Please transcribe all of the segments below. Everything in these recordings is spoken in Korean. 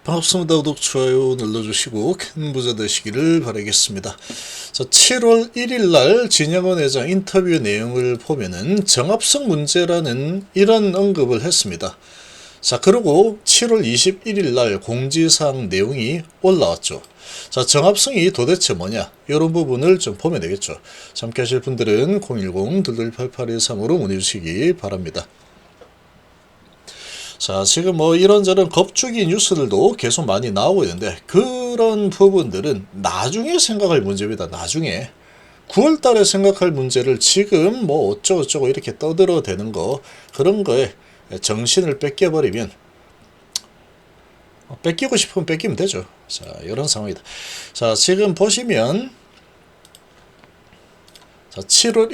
반갑습니다. 구독, 좋아요 눌러주시고 큰 부자 되시기를 바라겠습니다. 자, 7월 1일 날 진영원 회장 인터뷰 내용을 보면은 정합성 문제라는 이런 언급을 했습니다. 자, 그리고 7월 21일 날 공지사항 내용이 올라왔죠. 자, 정합성이 도대체 뭐냐? 이런 부분을 좀 보면 되겠죠. 함께 하실 분들은 010-2288-13으로 문의 주시기 바랍니다. 자, 지금 뭐 이런저런 겁주기 뉴스들도 계속 많이 나오고 있는데, 그런 부분들은 나중에 생각할 문제입니다. 나중에. 9월 달에 생각할 문제를 지금 뭐 어쩌고저쩌고 이렇게 떠들어 대는 거, 그런 거에 정신을 뺏겨버리면, 뺏기고 싶으면 뺏기면 되죠. 자, 이런 상황이다. 자, 지금 보시면, 자, 7월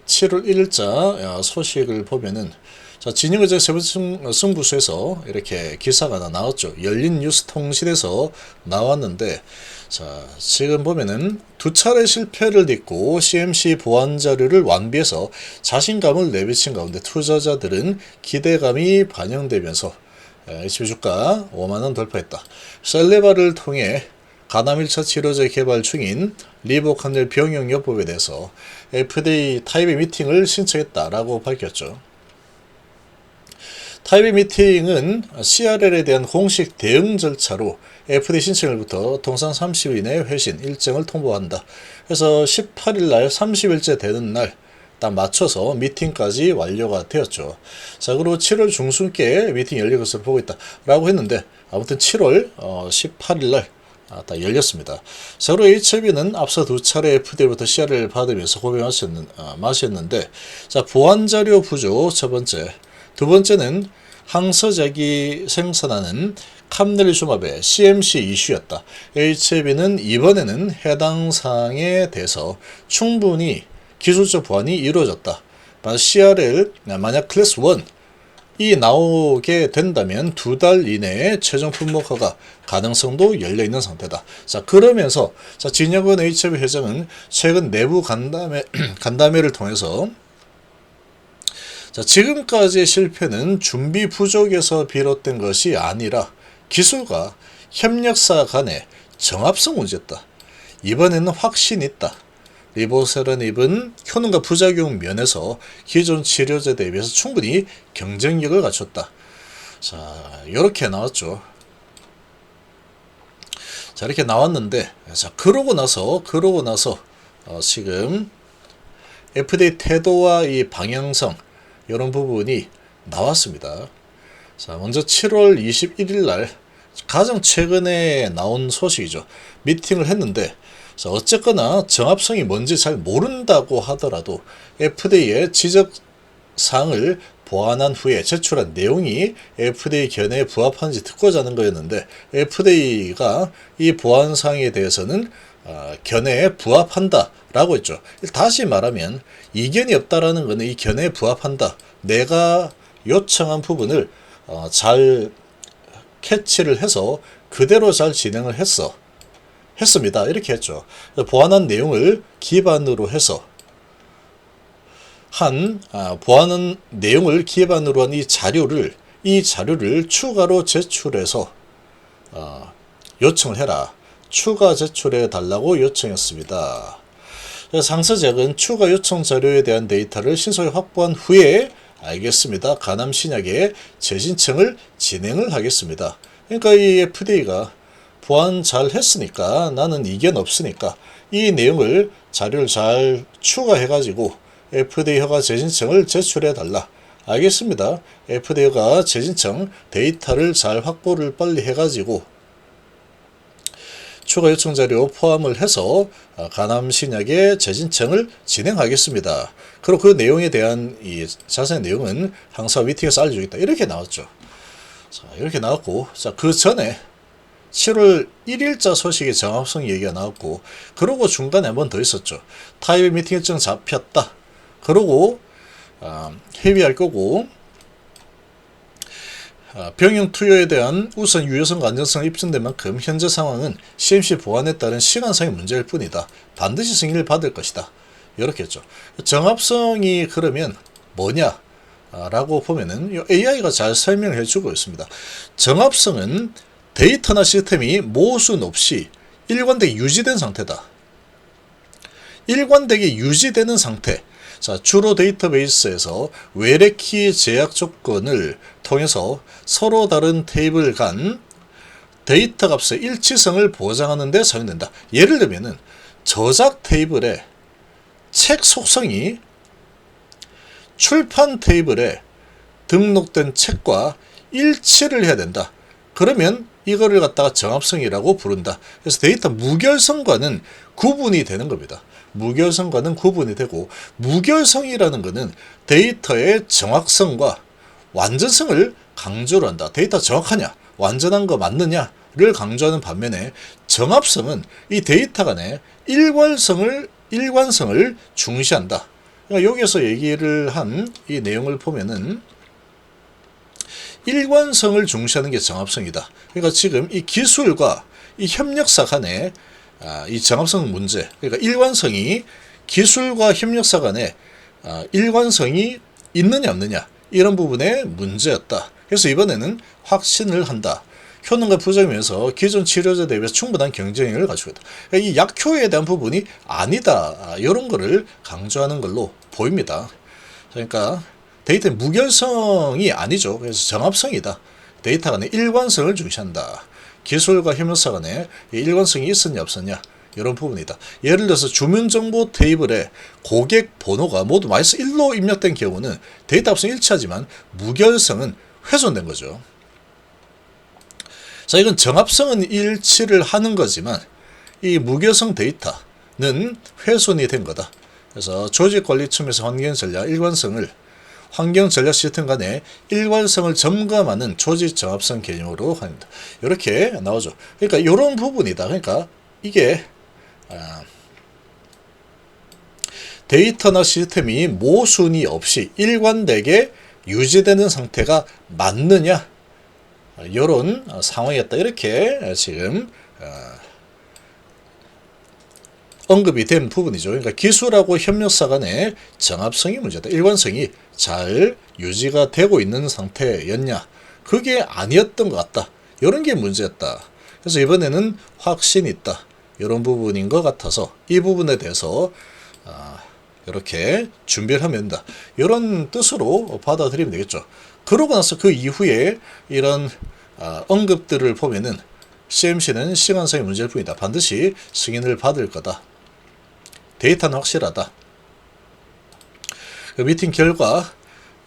1일자 소식을 보면은, 자, 진영의제 세부 승부수에서 이렇게 기사가 하나 나왔죠. 열린 뉴스 통신에서 나왔는데, 자, 지금 보면은 두 차례 실패를 딛고 CMC 보안 자료를 완비해서 자신감을 내비친 가운데 투자자들은 기대감이 반영되면서 HP 주가 5만원 돌파했다. 셀레바를 통해 가담 1차 치료제 개발 중인 리보칸넬 병용 요법에 대해서 FDA 타입의 미팅을 신청했다라고 밝혔죠. 타입의 미팅은 CRL에 대한 공식 대응 절차로 FDA 신청일부터 통상 30일 이내 회신 일정을 통보한다. 그래서 18일 날 30일째 되는 날 딱 맞춰서 미팅까지 완료가 되었죠. 자, 그리고 7월 중순께 미팅 열릴 것으로 보고 있다 라고 했는데, 아무튼 7월 18일 날 다 열렸습니다. 자, 그리고 HLB는 앞서 두 차례 FDA로부터 CRL을 받으면서 고백 마셨는데, 자, 보안자료 부족 첫 번째, 두 번째는 항서제기 생산하는 캄넬리주맙의 CMC 이슈였다. HLB는 이번에는 해당 사항에 대해서 충분히 기술적 보완이 이루어졌다. CRL 만약 클래스 1이 나오게 된다면 2달 이내에 최종 품목 허가 가능성도 열려있는 상태다. 자, 그러면서 자, 진영근 HLB 회장은 최근 내부 간담회를 통해서, 자, 지금까지의 실패는 준비 부족에서 비롯된 것이 아니라 기술과 협력사 간의 정합성 문제였다. 이번에는 확신이 있다. 리보세라닙은 효능과 부작용 면에서 기존 치료제 대비해서 충분히 경쟁력을 갖췄다. 자, 이렇게 나왔죠. 자, 이렇게 나왔는데, 자, 그러고 나서 지금 FDA 태도와 이 방향성, 이런 부분이 나왔습니다. 자, 먼저 7월 21일 날 가장 최근에 나온 소식이죠. 미팅을 했는데, 자, 어쨌거나 정합성이 뭔지 잘 모른다고 하더라도 FDA의 지적사항을 보완한 후에 제출한 내용이 FDA 견해에 부합하는지 듣고자 하는 거였는데, FDA가 이 보완사항에 대해서는 견해에 부합한다 라고 했죠. 다시 말하면 이견이 없다라는 것은 이 견해에 부합한다. 내가 요청한 부분을 잘 캐치를 해서 그대로 잘 진행을 했습니다. 이렇게 했죠. 보완한 내용을 기반으로 해서 보완한 내용을 기반으로 한 이 자료를 추가로 제출해서 요청을 해라. 추가 제출해 달라고 요청했습니다. 상서작은 추가 요청 자료에 대한 데이터를 신속히 확보한 후에 알겠습니다. 가남 신약의 재신청을 진행을 하겠습니다. 그러니까 이 FDA가 보완 잘 했으니까, 나는 이견 없으니까 이 내용을 자료를 잘 추가해가지고 FDA 허가 재신청을 제출해 달라. 알겠습니다. FDA가 재신청 데이터를 잘 확보를 빨리 해가지고 추가 요청 자료 포함을 해서 가남 신약의 재신청을 진행하겠습니다. 그리고 그 내용에 대한 이 자세한 내용은 항상 미팅에서 알려주겠다. 이렇게 나왔죠. 자, 이렇게 나왔고, 자, 그 전에 7월 1일자 소식의 정합성 얘기가 나왔고, 그러고 중간에 한 번 더 있었죠. 타입의 미팅 일정 잡혔다. 그러고 회의할 거고, 병용 투여에 대한 우선 유효성과 안전성을 입증된 만큼 현재 상황은 CMC 보완에 따른 시간상의 문제일 뿐이다. 반드시 승인을 받을 것이다. 이렇게 했죠. 정합성이 그러면 뭐냐? 라고 보면은 AI가 잘 설명을 해주고 있습니다. 정합성은 데이터나 시스템이 모순 없이 일관되게 유지된 상태다. 일관되게 유지되는 상태. 자, 주로 데이터베이스에서 외래키 제약 조건을 통해서 서로 다른 테이블 간 데이터 값의 일치성을 보장하는 데 사용된다. 예를 들면은 저작 테이블의 책 속성이 출판 테이블에 등록된 책과 일치를 해야 된다. 그러면 이거를 갖다가 정합성이라고 부른다. 그래서 데이터 무결성과는 구분이 되는 겁니다. 무결성과는 구분이 되고, 무결성이라는 것은 데이터의 정확성과 완전성을 강조를 한다. 데이터 정확하냐, 완전한 거 맞느냐를 강조하는 반면에, 정합성은 이 데이터 간의 일관성을 중시한다. 그러니까 여기서 얘기를 한 이 내용을 보면은 일관성을 중시하는 게 정합성이다. 그러니까 지금 이 기술과 이 협력사 간의 이 정합성 문제, 그러니까 일관성이, 기술과 협력사 간의 일관성이 있느냐 없느냐, 이런 부분의 문제였다. 그래서 이번에는 확신을 한다. 효능과 부작용에서 기존 치료제 대비해서 충분한 경쟁력을 가지고 있다. 그러니까 이 약효에 대한 부분이 아니다. 이런 거를 강조하는 걸로 보입니다. 그러니까 데이터의 무결성이 아니죠. 그래서 정합성이다. 데이터 간의 일관성을 중시한다. 기술과 협력사 간의 일관성이 있었냐 없었냐, 이런 부분이다. 예를 들어서 주민정보 테이블에 고객 번호가 모두 마이너스 1로 입력된 경우는 데이터 값은 일치하지만 무결성은 훼손된 거죠. 자, 이건 정합성은 일치를 하는 거지만 이 무결성 데이터는 훼손이 된 거다. 그래서 조직관리 측면에서 환경전략 일관성을, 환경전략 시스템 간의 일관성을 점검하는 조직 정합성 개념으로 합니다. 이렇게 나오죠. 그러니까 이런 부분이다. 그러니까 이게 데이터나 시스템이 모순이 없이 일관되게 유지되는 상태가 맞느냐, 이런 상황이었다. 이렇게 지금 언급이 된 부분이죠. 그러니까 기술하고 협력사 간의 정합성이 문제다. 일관성이 잘 유지가 되고 있는 상태였냐, 그게 아니었던 것 같다. 이런 게 문제였다. 그래서 이번에는 확신이 있다. 이런 부분인 것 같아서 이 부분에 대해서 이렇게 준비를 하면 된다. 이런 뜻으로 받아들이면 되겠죠. 그러고 나서 그 이후에 이런 언급들을 보면은 CMC는 시간상의 문제일 뿐이다. 반드시 승인을 받을 거다. 데이터는 확실하다. 그 미팅 결과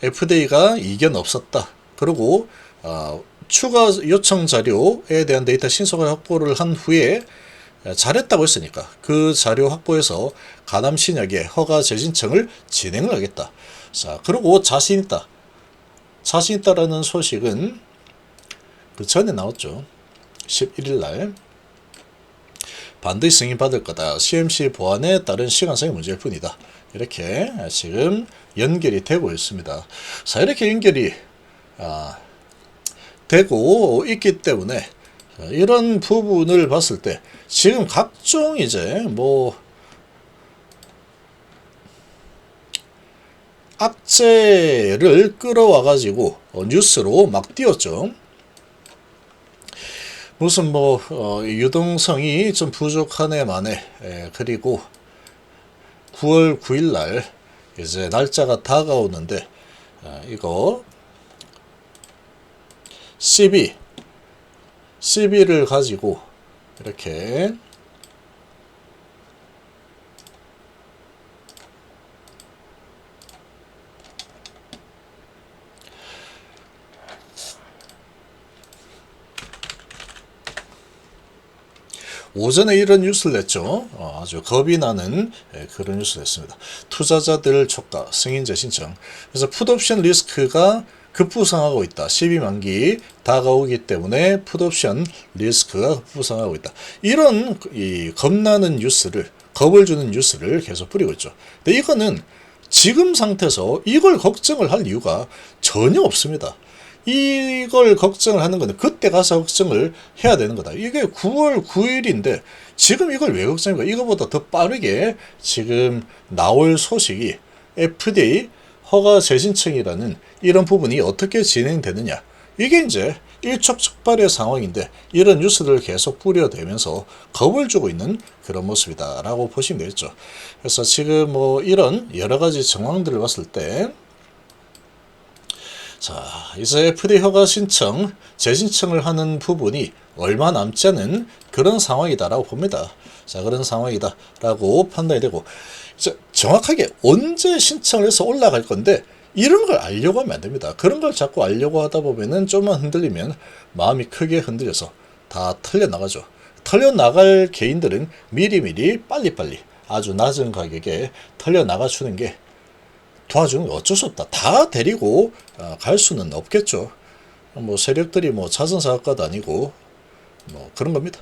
FDA가 이견 없었다. 그리고 추가 요청 자료에 대한 데이터 신속하게 확보를 한 후에 잘했다고 했으니까 그 자료 확보해서 가담 신약의 허가 재신청을 진행을 하겠다. 자, 그리고 자신 있다. 자신 있다라는 소식은 그 전에 나왔죠. 11일 날 반드시 승인받을 거다. CMC 보안에 따른 시간상의 문제일 뿐이다. 이렇게 지금 연결이 되고 있습니다. 자, 이렇게 연결이 되고 있기 때문에 이런 부분을 봤을 때 지금 각종 이제 악재를 끌어와 가지고 뉴스로 막 띄웠죠. 무슨 유동성이 좀 부족하네 마네. 그리고 9월 9일 날 이제 날짜가 다가오는데 이거 CB를 가지고 이렇게 오전에 이런 뉴스를 냈죠. 아주 겁이 나는 그런 뉴스를 냈습니다. 투자자들 촉각, 승인제 신청. 그래서 풋옵션 리스크가 급부상하고 있다. 12만기 다가오기 때문에 풋옵션 리스크가 급부상하고 있다. 이런 겁나는 뉴스를, 겁을 주는 뉴스를 계속 뿌리고 있죠. 근데 이거는 지금 상태에서 이걸 걱정을 할 이유가 전혀 없습니다. 이걸 걱정을 하는 건데 그때 가서 걱정을 해야 되는 거다. 이게 9월 9일인데 지금 이걸 왜 걱정할까? 이거보다 더 빠르게 지금 나올 소식이 FDA 허가 재신청이라는 이런 부분이 어떻게 진행되느냐. 이게 이제 일촉즉발의 상황인데 이런 뉴스들을 계속 뿌려대면서 겁을 주고 있는 그런 모습이다 라고 보시면 되겠죠. 그래서 지금 뭐 이런 여러 가지 정황들을 봤을 때 자, 이제 FDA 허가 신청, 재신청을 하는 부분이 얼마 남지 않은 그런 상황이다라고 봅니다. 자, 그런 상황이다라고 판단이 되고, 이제 정확하게 언제 신청을 해서 올라갈 건데, 이런 걸 알려고 하면 안 됩니다. 그런 걸 자꾸 알려고 하다 보면은 좀만 흔들리면 마음이 크게 흔들려서 다 털려나가죠. 털려나갈 개인들은 미리미리 빨리빨리 아주 낮은 가격에 털려나가 주는 게 도와주는 게 어쩔 수 없다. 다 데리고 갈 수는 없겠죠. 뭐 세력들이 뭐 자선사업가도 아니고 뭐 그런 겁니다.